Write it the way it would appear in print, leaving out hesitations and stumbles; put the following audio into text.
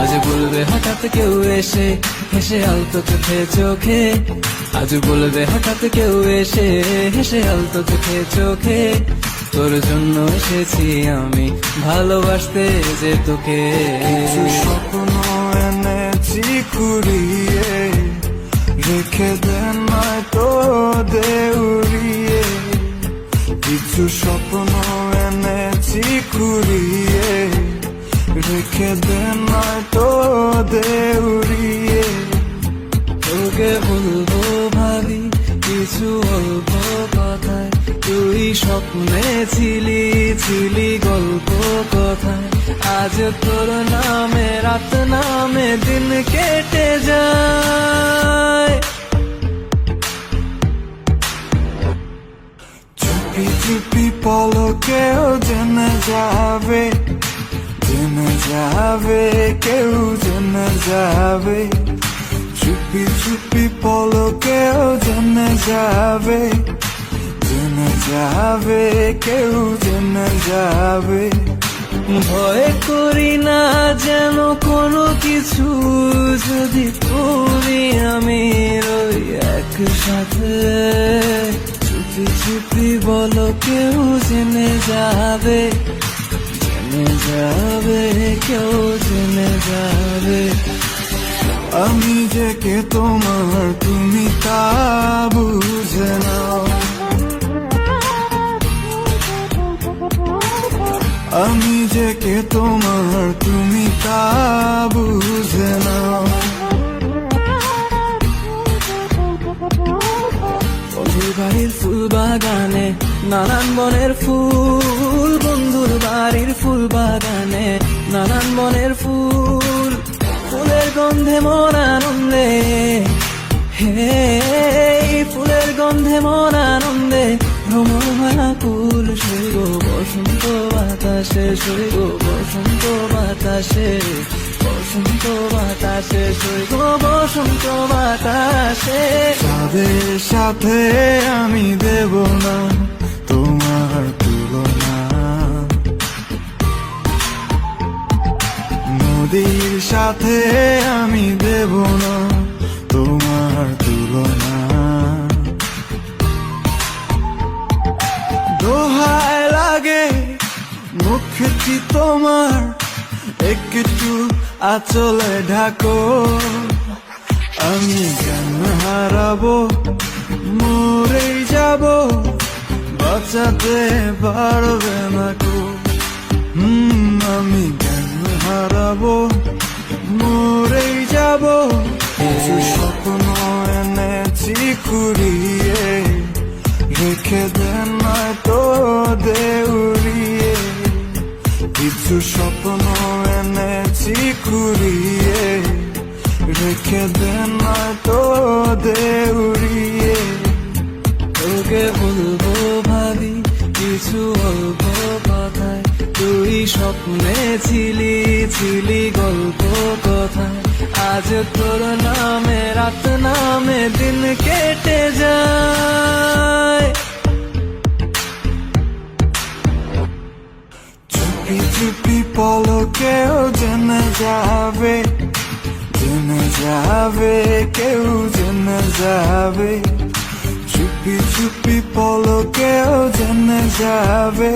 আজ বলবে হঠাৎ কেউ এসে হেসে আলতো চোখে চোখে, আজ বলবে হঠাৎ কেউ এসে হেসে আলতো চোখে চোখে, তোর জন্য এসেছি আমি ভালোবাসতে যে তোকে। কিছু স্বপ্ন এনেছি কুড়িয়ে, রেখে দেন নয়তো দেউড়িয়ে। কিছু স্বপ্ন এনেছি কুড়িয়ে, রেখে দেন নয়তো দেউড়িয়ে। তোকে বলবো ভাবি কিছু অল্প কথায়, তুই স্বপ্নে ছিলি ছিলি গল্প কথায়, আজ তোর নামে রাত নামে দিন কেটে যায়। চুপি চুপি পলকেও জেনে যাবে, জেনে যাবে, কেউ জেনে যাবে। চুপি চুপি পলকেও জেনে যাবে, জেনে যাবে, কেউ জেনে যাবে। ভয় করি না যেন কোনো কিছু, যদি তুমি আমি রই একসাথে। চুপি চুপি বলো কেউ জেনে যাবে, জেনে যাবে, কেউ জেনে যাবে। আমি যে কে তোমার তুমি তা বুঝে নাও, আমি যে কে তোমার তুমি তা বুঝে নাও। বন্ধুর বাড়ির ফুল বাগানে নানান বনের ফুল, বন্ধুর বাড়ির ফুল বাগানে নানান বনের ফুল, ফুলের গন্ধে মন আনন্দে, হে ফুলের গন্ধে মন আনন্দে ভ্রমণ ভাকুল। শৈব বসন্ত বাতাসে, শৈব বসন্ত বাতাসে, বসন্ত বাতাসে, শৈব বসন্ত বাতাসে। তাদের সাথে আমি দেব না তোমার তুলনা, নদীর সাথে আমি দেব না তোমার তুলনা। দোহায় লাগে মুখটি তোমার, একটু আঁচলে ঢাকো। আমি জ্ঞান হারাবো, মরেই যাব, বাঁচাতে পারবে না কো। আমি জ্ঞান হারাবো, মরেই যাব। কিছু স্বপ্ন এনেছি কুড়িয়ে, রেখে দেন নয়তো দেউড়িয়ে। কিছু স্বপ্ন এনেছি কুড়িয়ে, রেখে দেন নয়তো দেউড়িয়ে। তোকে বলবো ভাবি কিছু অল্প কথায়, তুই স্বপ্নে ছিলি ছিলি গল্প কথায়, আজ তোর নামে রাত নামে দিন কেটে যায়। চুপি চুপি পলকেও জেনে যাবে, জেনে যাবে, কেউ জেনে যাবে। চুপি চুপি পলকেও জেনে যাবে,